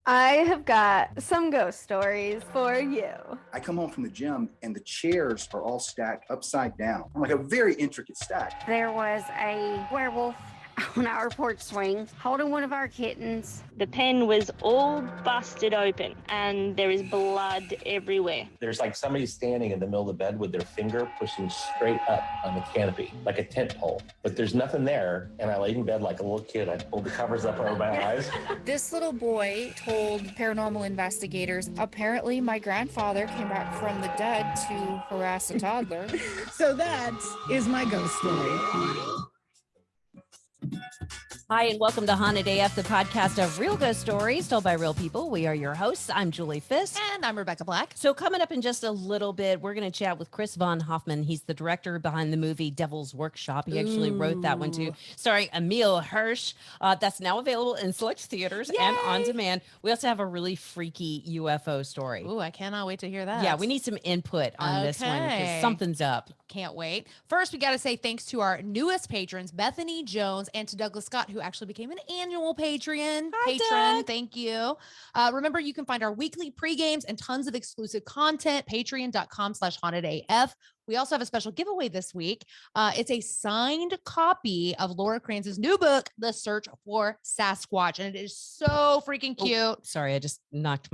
I have got some ghost stories for you. I come home from the gym and the chairs are all stacked upside down, like a very intricate stack. There was a werewolf on our porch swing holding one of our kittens. The pen was all busted open and there is blood everywhere. There's like somebody standing in the middle of the bed with their finger pushing straight up on the canopy, like a tent pole. But there's nothing there, and I laid in bed like a little kid. I pulled the covers up over my eyes. This little boy told paranormal investigators, apparently my grandfather came back from the dead to harass a toddler. So that is my ghost story. Hi, and welcome to Haunted AF, the podcast of real ghost stories told by real people. We are your hosts. I'm Julie Fisk. And I'm Rebecca Black. So coming up in just a little bit, we're going to chat with Chris von Hoffman. He's the director behind the movie Devil's Workshop. He actually wrote that one too, starring Emil Hirsch. That's now available in select theaters and on demand. We also have a really freaky UFO story. Ooh, I cannot wait to hear that. Yeah, we need some input on this one because something's up. Can't wait. First, we got to say thanks to our newest patrons, Bethany Jones, and to Douglas Scott, who actually became an annual patron. Doug. Thank you. Remember, you can find our weekly pre-games and tons of exclusive content, patreon.com/hauntedaf. We also have a special giveaway this week. It's a signed copy of Laura Kranz's new book, The Search for Sasquatch. And it is so freaking cute. Oh, sorry, I just knocked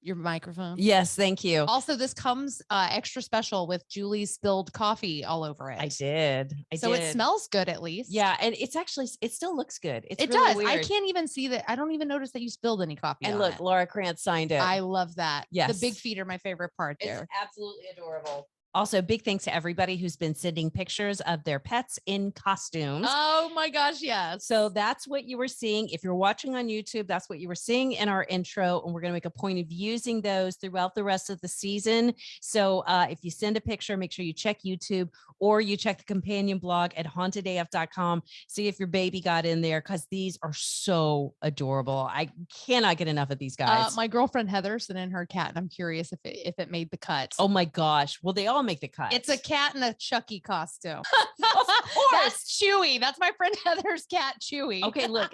Your microphone. Yes, thank you. Also, this comes extra special with Julie's spilled coffee all over it. I did. It smells good at least. Yeah, and it still looks good. It really does. weird. I can't even see that. I don't even notice that you spilled any coffee. And on look, it. Laura Krantz signed it. I love that. Yes. The big feet are my favorite part there. It's absolutely adorable. Also, big thanks to everybody who's been sending pictures of their pets in costumes. Oh my gosh, yes. So that's what you were seeing. If you're watching on YouTube, that's what you were seeing in our intro. And we're going to make a point of using those throughout the rest of the season. So if you send a picture, make sure you check YouTube or you check the companion blog at hauntedaf.com. See if your baby got in there because these are so adorable. I cannot get enough of these guys. My girlfriend Heather sent in her cat, and I'm curious if it made the cut. Oh my gosh. Well, they all make the cut. It's a cat in a Chucky costume. Of course. That's Chewie. That's my friend Heather's cat, Chewie. Okay, look.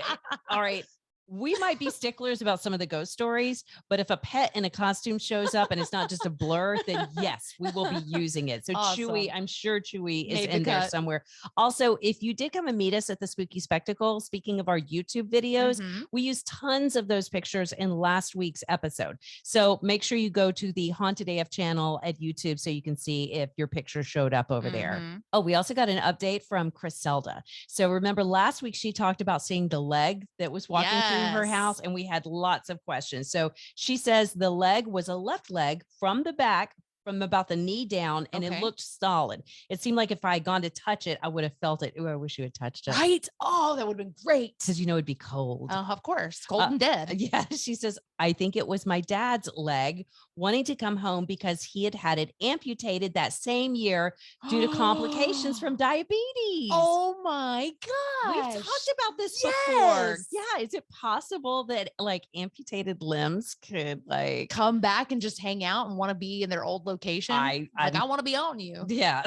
All right. We might be sticklers about some of the ghost stories, but if a pet in a costume shows up and it's not just a blur, then yes, we will be using it. So awesome. Chewie, I'm sure Chewie is Made in the there cut. somewhere. Also, if you did come and meet us at the Spooky Spectacle, speaking of our YouTube videos, we used tons of those pictures in last week's episode. So make sure you go to the Haunted AF channel at YouTube so you can see if your picture showed up over there. Oh, we also got an update from Criselda. So remember last week she talked about seeing the leg that was walking through her house, and we had lots of questions. So she says the leg was a left leg from the back, from about the knee down, and it looked solid. It seemed like if I had gone to touch it, I would have felt it. Ooh, I wish you had touched it. Right? Oh, that would have been great. Because it'd be cold. Of course. Cold and dead. Yeah. She says, I think it was my dad's leg wanting to come home because he had had it amputated that same year due to complications from diabetes. Oh my gosh. We've talked about this before. Yeah. Is it possible that like amputated limbs could like come back and just hang out and want to be in their old location? I want to be on you. Yeah.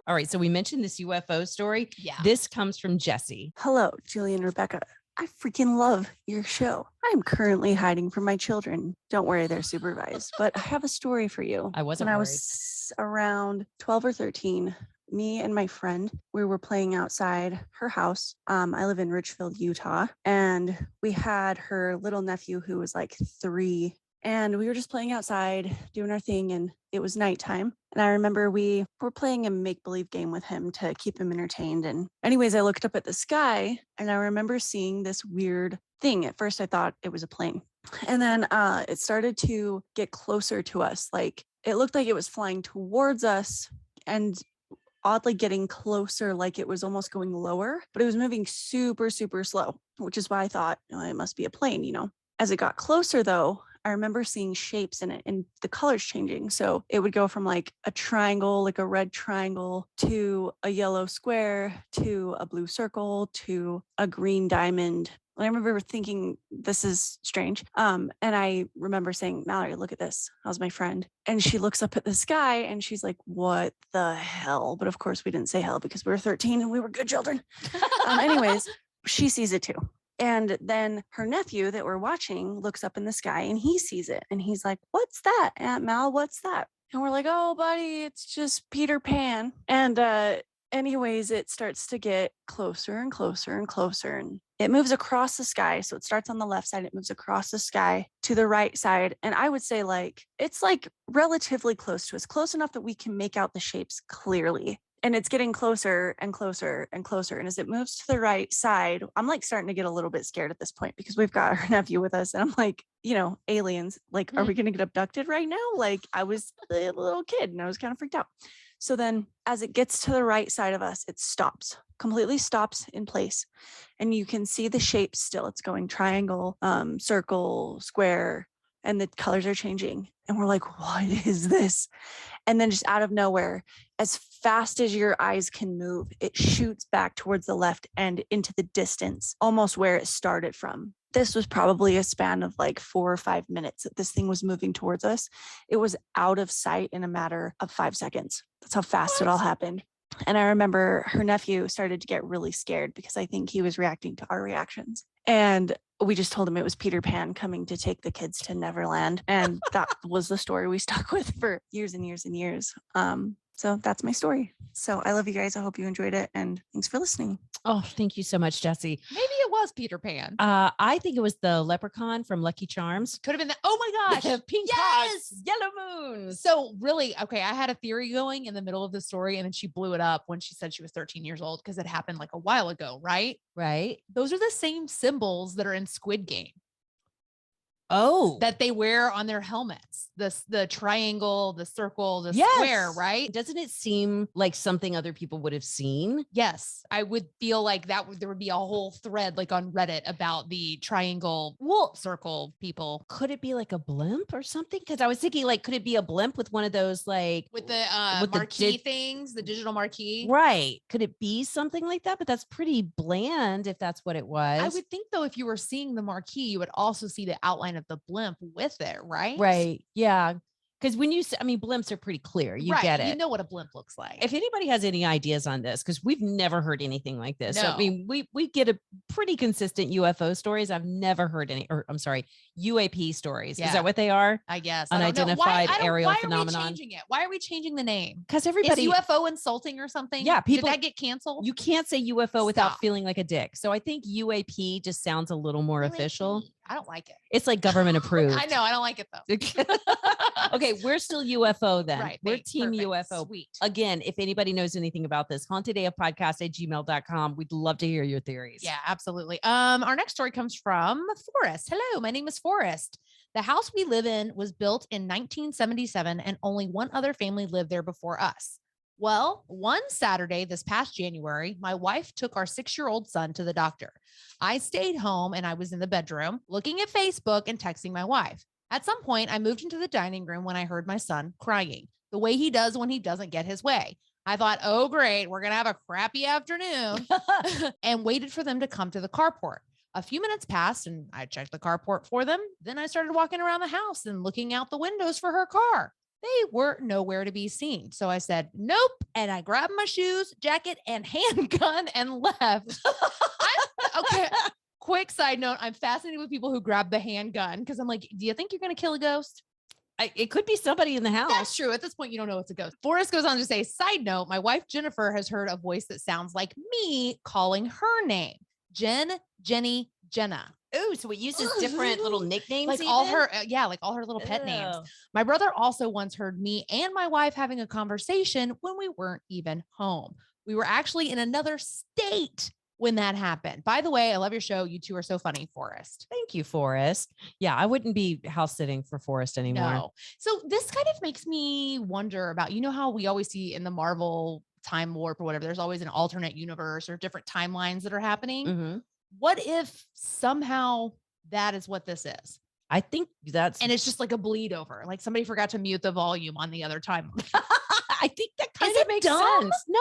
All right. So we mentioned this UFO story. Yeah. This comes from Jesse. Hello, Julie and Rebecca. I freaking love your show. I'm currently hiding from my children. Don't worry, they're supervised. But I have a story for you. I wasn't When I worried. was around 12 or 13, me and my friend, we were playing outside her house. I live in Richfield, Utah. And we had her little nephew who was like 3. And we were just playing outside, doing our thing, and it was nighttime. And I remember we were playing a make-believe game with him to keep him entertained. And anyways, I looked up at the sky, and I remember seeing this weird thing. At first, I thought it was a plane. And then it started to get closer to us. Like, it looked like it was flying towards us and oddly getting closer, like it was almost going lower. But it was moving super, super slow, which is why I thought, oh, it must be a plane, you know. As it got closer, though, I remember seeing shapes in it and the colors changing. So it would go from like a triangle, like a red triangle, to a yellow square, to a blue circle, to a green diamond. And I remember thinking, this is strange. And I remember saying, Mallory, look at this. How's my friend? And she looks up at the sky and she's like, what the hell? But of course we didn't say hell because we were 13 and we were good children. Anyways, she sees it too. And then her nephew that we're watching looks up in the sky and he sees it. And he's like, "What's that, Aunt Mal? What's that?" And we're like, "Oh, buddy, it's just Peter Pan." And anyways, it starts to get closer and closer and closer. And it moves across the sky. So it starts on the left side. It moves across the sky to the right side. And I would say it's relatively close to us, close enough that we can make out the shapes clearly. And it's getting closer and closer and closer. And as it moves to the right side, I'm starting to get a little bit scared at this point because we've got our nephew with us. And I'm like, aliens, are we going to get abducted right now? I was a little kid and I was kind of freaked out. So then as it gets to the right side of us, it stops, completely stops in place. And you can see the shape still. It's going triangle, circle, square, and the colors are changing. And we're like, "What is this?" And then just out of nowhere, as fast as your eyes can move, it shoots back towards the left and into the distance, almost where it started from. This was probably a span of 4 or 5 minutes that this thing was moving towards us. It was out of sight in a matter of 5 seconds. That's how fast it all happened. And I remember her nephew started to get really scared because I think he was reacting to our reactions. And we just told him it was Peter Pan coming to take the kids to Neverland. And that was the story we stuck with for years and years and years. So that's my story. So I love you guys. I hope you enjoyed it. And thanks for listening. Oh, thank you so much, Jesse. Maybe it was Peter Pan. I think it was the leprechaun from Lucky Charms. Could have been that. Oh my gosh. Pink hearts, yellow moons. So really, okay, I had a theory going in the middle of the story and then she blew it up when she said she was 13 years old because it happened a while ago, right? Right. Those are the same symbols that are in Squid Game. Oh, that they wear on their helmets. The triangle, the circle, the yes. square, right? Doesn't it seem like something other people would have seen? Yes. I would feel like there would be a whole thread on Reddit about the triangle, circle people. Could it be a blimp or something? Because I was thinking could it be a blimp with one of those with the marquee things, the digital marquee? Right. Could it be something like that? But that's pretty bland if that's what it was. I would think though, if you were seeing the marquee, you would also see the outline of the blimp with it, right? Right. Yeah. Because when blimps are pretty clear. You get it. You know what a blimp looks like. If anybody has any ideas on this, because we've never heard anything like this. No. So, we get a pretty consistent UFO stories. I've never heard UAP stories. Yeah. Is that what they are? I guess. Unidentified aerial phenomenon. Why are we changing it? Why are we changing the name? Because everybody is UFO insulting or something? Yeah. Did that get canceled? You can't say UFO without feeling like a dick. So I think UAP just sounds a little more official. I don't like it. It's government approved. I know. I don't like it though. Okay. We're still UFO then. Right. We're team Perfect. UFO. Sweet. Again, if anybody knows anything about this, hauntedafpodcast@gmail.com. We'd love to hear your theories. Yeah, absolutely. Our next story comes from Forrest. Hello, my name is Forrest. The house we live in was built in 1977 and only one other family lived there before us. Well, one Saturday this past January, my wife took our 6-year-old son to the doctor. I stayed home and I was in the bedroom looking at Facebook and texting my wife. At some point, I moved into the dining room when I heard my son crying, the way he does when he doesn't get his way. I thought, oh, great, we're going to have a crappy afternoon and waited for them to come to the carport. A few minutes passed and I checked the carport for them. Then I started walking around the house and looking out the windows for her car. They were nowhere to be seen. So I said, nope. And I grabbed my shoes, jacket, and handgun and left. Okay. Quick side note. I'm fascinated with people who grab the handgun because I'm like, do you think you're going to kill a ghost? It could be somebody in the house. That's true. At this point, you don't know it's a ghost. Forrest goes on to say, side note, my wife, Jennifer, has heard a voice that sounds like me calling her name. Jen, Jenny, Jenna. Oh, so it uses different little nicknames. All her little pet names. My brother also once heard me and my wife having a conversation when we weren't even home. We were actually in another state when that happened. By the way, I love your show. You two are so funny, Forrest. Thank you, Forrest. Yeah, I wouldn't be house sitting for Forrest anymore. No. So this kind of makes me wonder about, how we always see in the Marvel time warp or whatever, there's always an alternate universe or different timelines that are happening. Mm-hmm. What if somehow that is what this is? I think and it's just like a bleed over. Like somebody forgot to mute the volume on the other time. I think that kind of makes sense. No,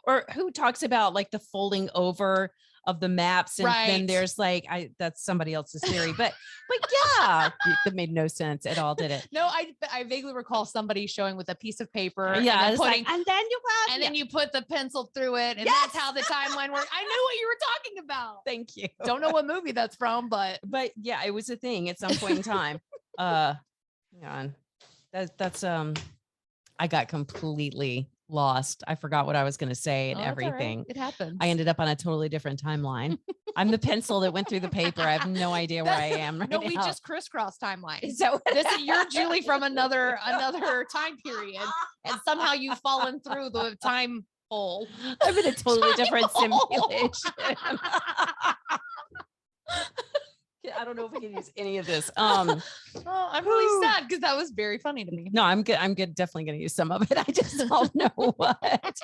or who talks about the folding over of the maps. And then Right. there's like, that's somebody else's theory, but yeah, that made no sense at all, did it? No, I vaguely recall somebody showing with a piece of paper. Yeah. And It's then like, and then you have, and then you put the pencil through it, and Yes! that's how the timeline worked. I knew what you were talking about. thank you. Don't know what movie that's from, but But yeah, it was a thing at some point in time. Hang on. That's I got completely lost. I forgot what I was going to say and oh, it's all right. everything. It happens. I ended up on a totally different timeline. I'm the pencil that went through the paper. I have no idea where I am right No, now. we just crisscross timelines. So You're Julie from another time period, and somehow you've fallen through the time hole. I'm in a totally different Time hole. simulation. I don't know if we can use any of this. Oh, I'm really sad because that was very funny to me. No, I'm good. I'm good. Definitely going to use some of it. I just don't know what.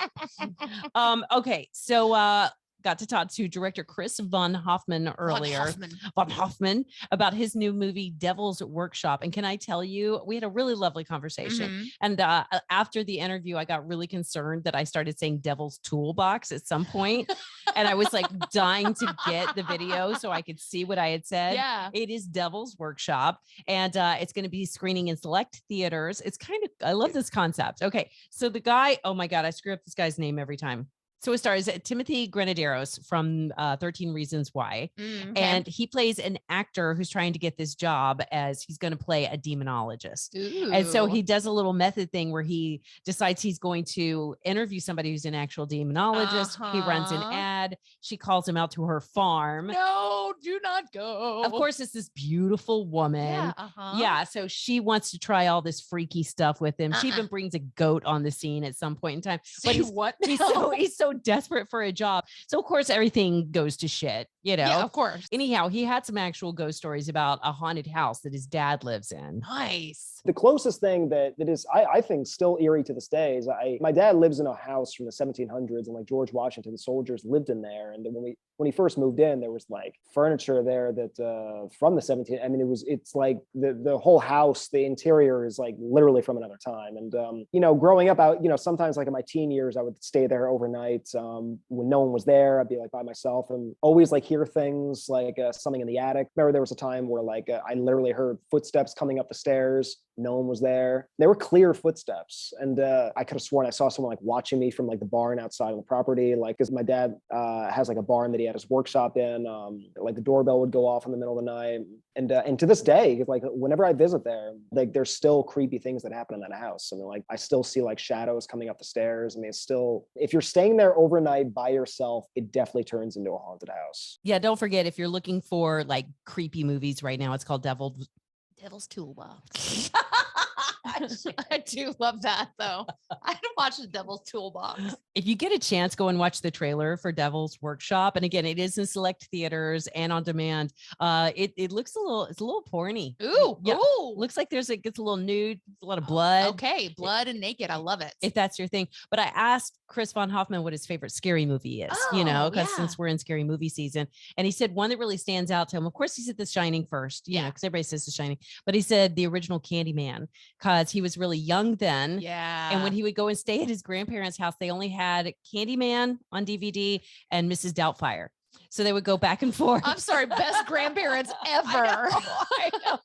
Okay. So, got to talk to director Chris von Hoffman earlier. Von Hoffman about his new movie Devil's Workshop. And can I tell you, we had a really lovely conversation. Mhm. And after the interview, I got really concerned that I started saying Devil's Toolbox at some point. And I was like dying to get the video so I could see what I had said. Yeah. It is Devil's Workshop, and it's going to be screening in select theaters. It's kind of, I love this concept. Okay. So the guy, oh my God, I screw up this guy's name every time. So it stars Timothy Grenadiers from 13 Reasons Why. Okay. And he plays an actor who's trying to get this job as he's going to play a demonologist. And so he does a little method thing where he decides he's going to interview somebody who's an actual demonologist. He runs an ad. She calls him out to her farm. No, do not go. Of course, it's this beautiful woman. Yeah. Yeah. So she wants to try all this freaky stuff with him. She even brings a goat on the scene at some point in time. But Say what? he's so desperate for a job. So of course everything goes to shit, you know. Yeah, of course. Anyhow, he had some actual ghost stories about a haunted house that his dad lives in. Nice. The closest thing that is, I think, still eerie to this day is my dad lives in a house from the 1700s, and like George Washington, the soldiers lived in there. And then when he first moved in, there was like furniture there that from the 17. I mean, it's like the whole house, the interior is like literally from another time. And you know, growing up, sometimes like in my teen years, I would stay there overnight. When no one was there, I'd be like by myself and always like hear things like something in the attic. Remember, there was a time where like I literally heard footsteps coming up the stairs. No one was there. They were clear footsteps. And I could have sworn I saw someone like watching me from like the barn outside of the property. Like, cause my dad has like a barn that he had his workshop in. Like the doorbell would go off in the middle of the night. And to this day, like whenever I visit there, like there's still creepy things that happen in that house. I mean, like I still see like shadows coming up the stairs. I mean, it's still, if you're staying there overnight by yourself, it definitely turns into a haunted house. Yeah. Don't forget, if you're looking for like creepy movies right now, it's called Devil's Toolbox. I do love that though. I had to watch the Devil's Toolbox. If you get a chance, go and watch the trailer for Devil's Workshop. And again, it is in select theaters and on demand. It looks it's a little porny. Ooh, yeah. ooh. Looks like it gets a little nude, a lot of blood. Okay, blood and naked. I love it. If that's your thing. But I asked Chris von Hoffman what his favorite scary movie is, because since we're in scary movie season. And he said one that really stands out to him. Of course, he said The Shining first, you know, because everybody says The Shining. But he said the original Candyman, because he was really young then. Yeah. And when he would go and stay at his grandparents' house, they only had Candyman on DVD and Mrs. Doubtfire. So they would go back and forth. I'm sorry, best grandparents ever. I know.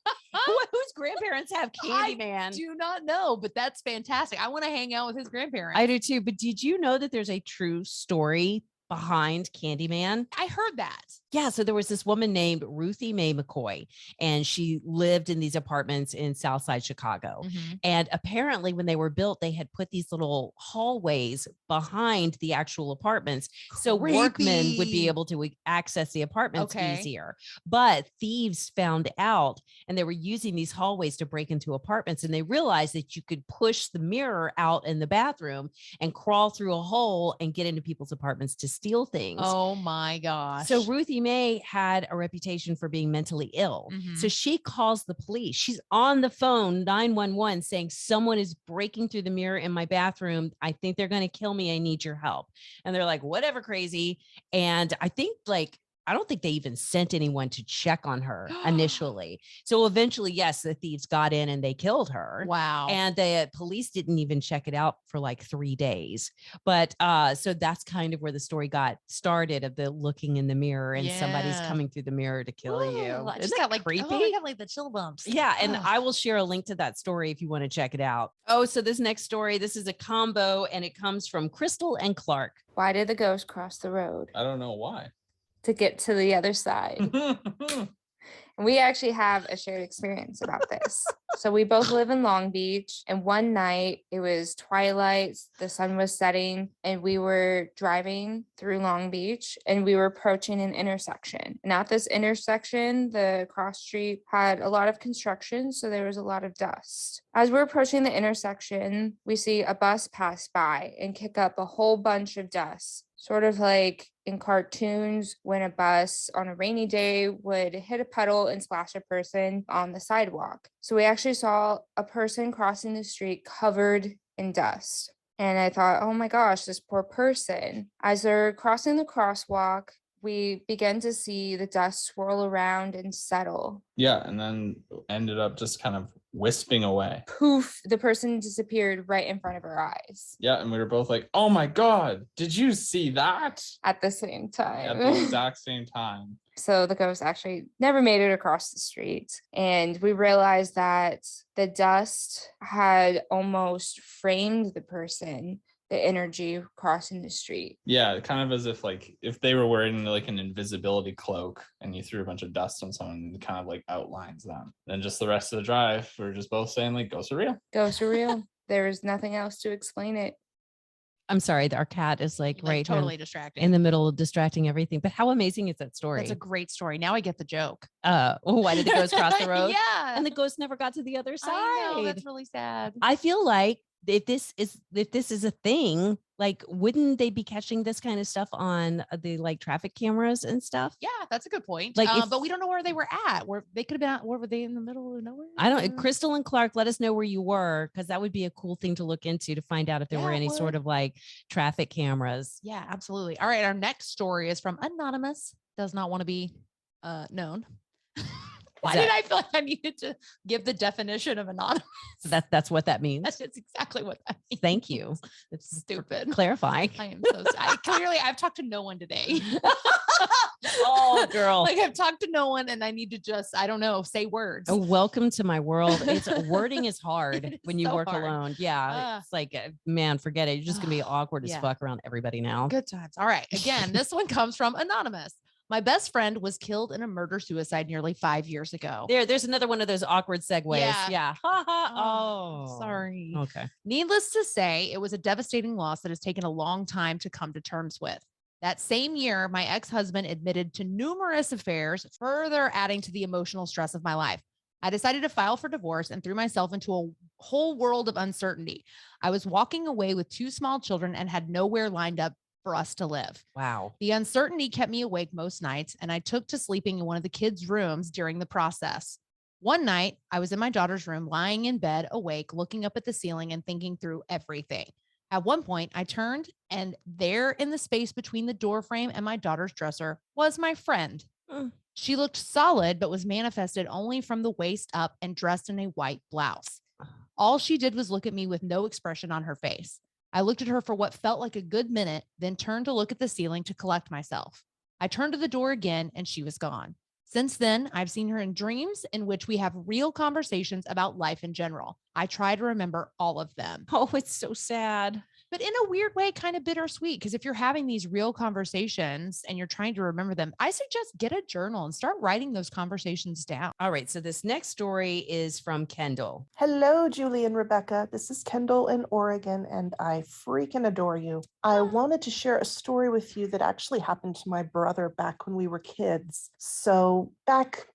Whose grandparents have Candyman? I do not know, but that's fantastic. I want to hang out with his grandparents. I do too. But did you know that there's a true story behind Candyman? I heard that. Yeah. So there was this woman named Ruthie Mae McCoy, and she lived in these apartments in Southside Chicago. Mhm. And apparently when they were built, they had put these little hallways behind the actual apartments. So workmen would be able to access the apartments easier. But thieves found out, and they were using these hallways to break into apartments. And they realized that you could push the mirror out in the bathroom and crawl through a hole and get into people's apartments to steal things. Oh my gosh. So Ruthie Mae had a reputation for being mentally ill. Mhm. So she calls the police. She's on the phone, 911, saying someone is breaking through the mirror in my bathroom. I think they're going to kill me. I need your help. And they're like, whatever, crazy. And I think like I don't think they even sent anyone to check on her initially. So eventually, yes, the thieves got in and they killed her. Wow. And the police didn't even check it out for like 3 days. But so that's kind of where the story got started, of the looking in the mirror and somebody's coming through the mirror to kill you. I just Isn't got that like creepy? Oh, I got like the chill bumps. Yeah, and Ugh. I will share a link to that story if you want to check it out. Oh, so this next story, this is a combo, and it comes from Crystal and Clark. Why did the ghost cross the road? I don't know why. To get to the other side. And we actually have a shared experience about this. So we both live in Long Beach, and one night it was twilight, the sun was setting, and we were driving through Long Beach and we were approaching an intersection. And at this intersection, the cross street had a lot of construction, so there was a lot of dust. As we're approaching the intersection, we see a bus pass by and kick up a whole bunch of dust. Sort of like in cartoons when a bus on a rainy day would hit a puddle and splash a person on the sidewalk. So we actually saw a person crossing the street covered in dust. And I thought, oh my gosh, this poor person. As they're crossing the crosswalk, we began to see the dust swirl around and settle. Yeah, and then ended up just kind of wisping away. Poof, the person disappeared right in front of our eyes. Yeah, and we were both like, oh my God, did you see that? At the same time. At the exact same time. So the ghost actually never made it across the street. And we realized that the dust had almost framed the person, the energy crossing the street. Yeah, kind of as if like if they were wearing like an invisibility cloak and you threw a bunch of dust on someone, it kind of like outlines them. Then just the rest of the drive, we're just both saying like ghosts are real. Ghosts are real. There is nothing else to explain it. I'm sorry, our cat is like right totally distracting in the middle of distracting everything. But how amazing is that story? That's a great story. Now I get the joke. Why did the ghost cross the road? Yeah. And the ghost never got to the other side. I know, that's really sad. I feel like if this is a thing, like, wouldn't they be catching this kind of stuff on the like traffic cameras and stuff? Yeah, that's a good point. Like, But we don't know where they were at. Where they could have been at, where were they in the middle of nowhere? I don't. Crystal and Clark, let us know where you were, because that would be a cool thing to look into to find out if there were any sort of like traffic cameras. Yeah, absolutely. All right, our next story is from Anonymous. Does not want to be known. Why did I feel like I needed to give the definition of anonymous? So that's what that means. That's exactly what that means. Thank you. It's stupid. Clarifying. I am so sad. Clearly, I've talked to no one today. Oh, girl. Like I've talked to no one and I need to just, I don't know, say words. Oh, welcome to my world. Wording is hard when you so work hard. alone. Yeah. It's like, man, forget it. You're just going to be awkward as Yeah. fuck around everybody now. Good times. All right. Again, this one comes from Anonymous. My best friend was killed in a murder-suicide nearly 5 years ago. There's another one of those awkward segues. Yeah. Ha, ha. Oh, sorry. Okay. Needless to say, it was a devastating loss that has taken a long time to come to terms with. That same year, my ex-husband admitted to numerous affairs, further adding to the emotional stress of my life. I decided to file for divorce and threw myself into a whole world of uncertainty. I was walking away with 2 small children and had nowhere lined up for us to live. Wow. The uncertainty kept me awake most nights, and I took to sleeping in one of the kids' rooms during the process. One night, I was in my daughter's room, lying in bed, awake, looking up at the ceiling and thinking through everything. At one point, I turned, and there in the space between the door frame and my daughter's dresser was my friend. She looked solid, but was manifested only from the waist up and dressed in a white blouse. All she did was look at me with no expression on her face. I looked at her for what felt like a good minute, then turned to look at the ceiling to collect myself. I turned to the door again, and she was gone. Since then, I've seen her in dreams in which we have real conversations about life in general. I try to remember all of them. Oh, it's so sad. But in a weird way, kind of bittersweet, because if you're having these real conversations and you're trying to remember them, I suggest get a journal and start writing those conversations down. All right. So this next story is from Kendall. Hello, Julie and Rebecca. This is Kendall in Oregon, and I freaking adore you. I wanted to share a story with you that actually happened to my brother back when we were kids. So back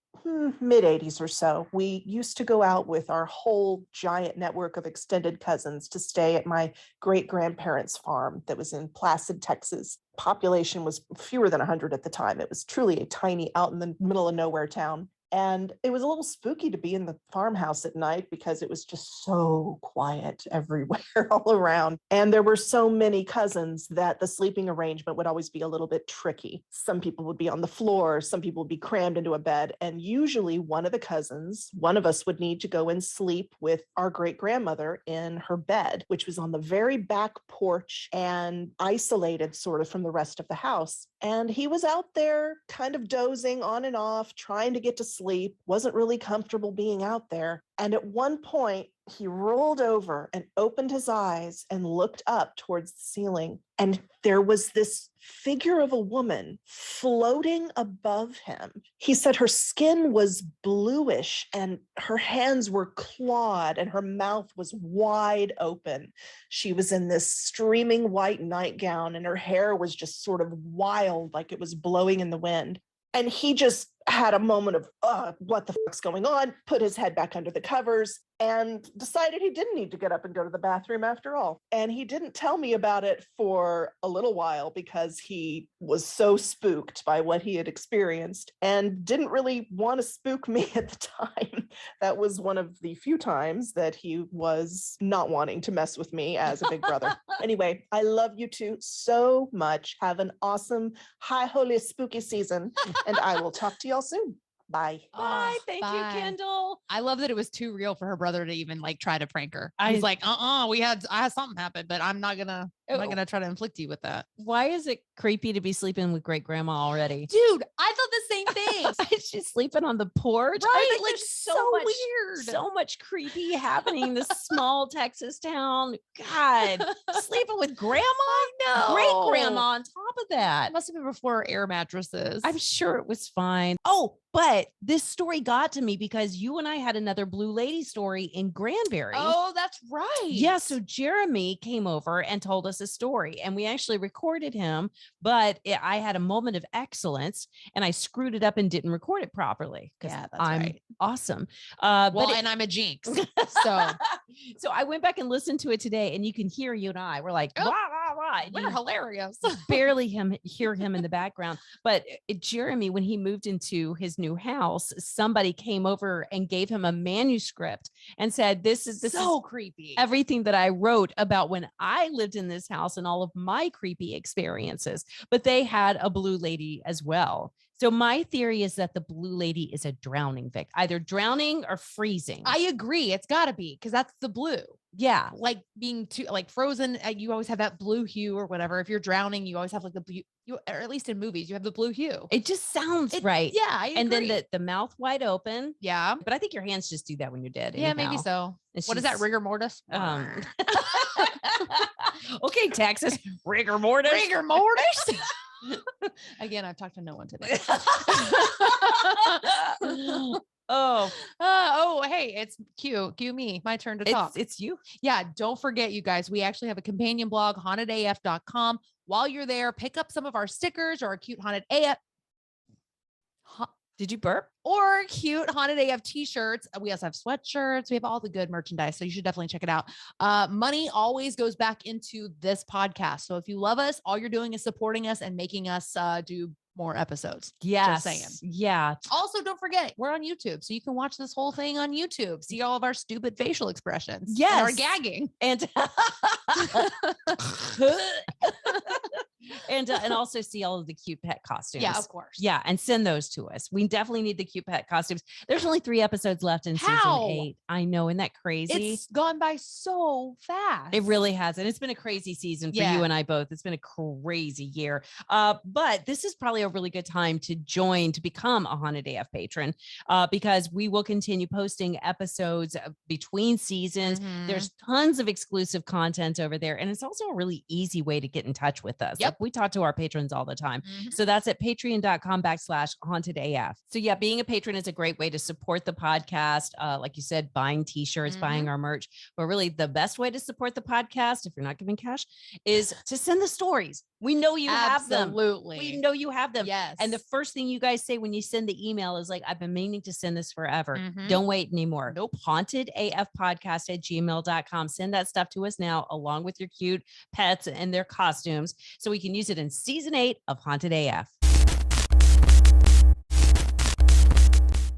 mid 80s or so, we used to go out with our whole giant network of extended cousins to stay at my great grandparents' farm that was in Placid, Texas. Population was fewer than 100 at the time. It was truly a tiny out in the middle of nowhere town. And it was a little spooky to be in the farmhouse at night because it was just so quiet everywhere all around. And there were so many cousins that the sleeping arrangement would always be a little bit tricky. Some people would be on the floor, some people would be crammed into a bed. And usually one of the cousins, one of us would need to go and sleep with our great grandmother in her bed, which was on the very back porch and isolated sort of from the rest of the house. And he was out there kind of dozing on and off, trying to get to sleep, wasn't really comfortable being out there. And at one point, he rolled over and opened his eyes and looked up towards the ceiling. And there was this figure of a woman floating above him. He said her skin was bluish and her hands were clawed and her mouth was wide open. She was in this streaming white nightgown and her hair was just sort of wild, like it was blowing in the wind. And he just had a moment of, what the fuck's going on, put his head back under the covers and decided he didn't need to get up and go to the bathroom after all. And he didn't tell me about it for a little while because he was so spooked by what he had experienced and didn't really want to spook me at the time. That was one of the few times that he was not wanting to mess with me as a big brother. Anyway, I love you two so much. Have an awesome, high holy spooky season, and I will talk to y'all soon. Bye. Bye. Thank you, Kendall. I love that it was too real for her brother to even like try to prank her. I- He's like, I had something happen, but I'm not gonna try to inflict you with that. Why is it creepy to be sleeping with great grandma already? Dude, I thought the same thing. She's sleeping on the porch. Right, I think like, there's so much, weird. so much creepy happening in this small Texas town. God, sleeping with grandma, great grandma on top of that. It must have been before air mattresses. I'm sure it was fine. Oh, but this story got to me because you and I had another Blue Lady story in Granbury. Oh, that's right. Yeah. So Jeremy came over and told us a story, and we actually recorded him, but I had a moment of excellence and I screwed it up and didn't record it properly. Yeah, that's I'm right. awesome. And I'm a jinx. So so I went back and listened to it today, and you can hear you and I. We're like, Oh, wah, wah, wah. And we're you hilarious. barely hear him in the background. But Jeremy, when he moved into his new house, somebody came over and gave him a manuscript and said, this is so creepy. everything that I wrote about when I lived in this house and all of my creepy experiences. But they had a Blue Lady as well. So my theory is that the Blue Lady is a drowning victim, either drowning or freezing. I agree. It's got to be because that's the blue. Yeah. Like being too like frozen, you always have that blue hue or whatever. If you're drowning, you always have like the blue, or at least in movies, you have the blue hue. It just sounds right. Yeah. I And then agree. the mouth wide open. Yeah. But I think your hands just do that when you're dead. Yeah, anyhow. maybe so. It's What is that? just- Rigor mortis? Okay, Texas. Rigor mortis. Rigor mortis. Again, I've talked to no one today. Hey, it's cue me. My turn to talk. It's you. Yeah, don't forget, you guys, we actually have a companion blog, hauntedaf.com. While you're there, pick up some of our stickers or our cute haunted AF. Did you burp? Or cute haunted AF t-shirts. We also have sweatshirts. We have all the good merchandise. So you should definitely check it out. Money always goes back into this podcast. So if you love us, all you're doing is supporting us and making us do more episodes. Yes. Just saying. Yeah. Also, don't forget, we're on YouTube. So you can watch this whole thing on YouTube. See all of our stupid facial expressions. Yes. And our gagging. And and also see all of the cute pet costumes. Yeah, of course. Yeah, and send those to us. We definitely need the cute pet costumes. There's only 3 episodes left in How? season 8. I know, isn't that crazy? It's gone by so fast. It really has. And it's been a crazy season for Yeah. you and I both. It's been a crazy year. But this is probably a really good time to join, to become a Haunted AF patron, because we will continue posting episodes between seasons. Mhm. There's tons of exclusive content over there. And it's also a really easy way to get in touch with us. Yep. Like, we talk to our patrons all the time. Mhm. So that's at patreon.com/hauntedaf. So yeah, being a patron is a great way to support the podcast. Like you said, buying t-shirts, buying our merch. But really the best way to support the podcast, if you're not giving cash, is to send the stories. We know you have them. Absolutely. We know you have them. Yes. And the first thing you guys say when you send the email is like, I've been meaning to send this forever. Mhm. Don't wait anymore. Nope. hauntedafpodcast@gmail.com. Send that stuff to us now, along with your cute pets and their costumes, so we can use it in season 8 of Haunted AF.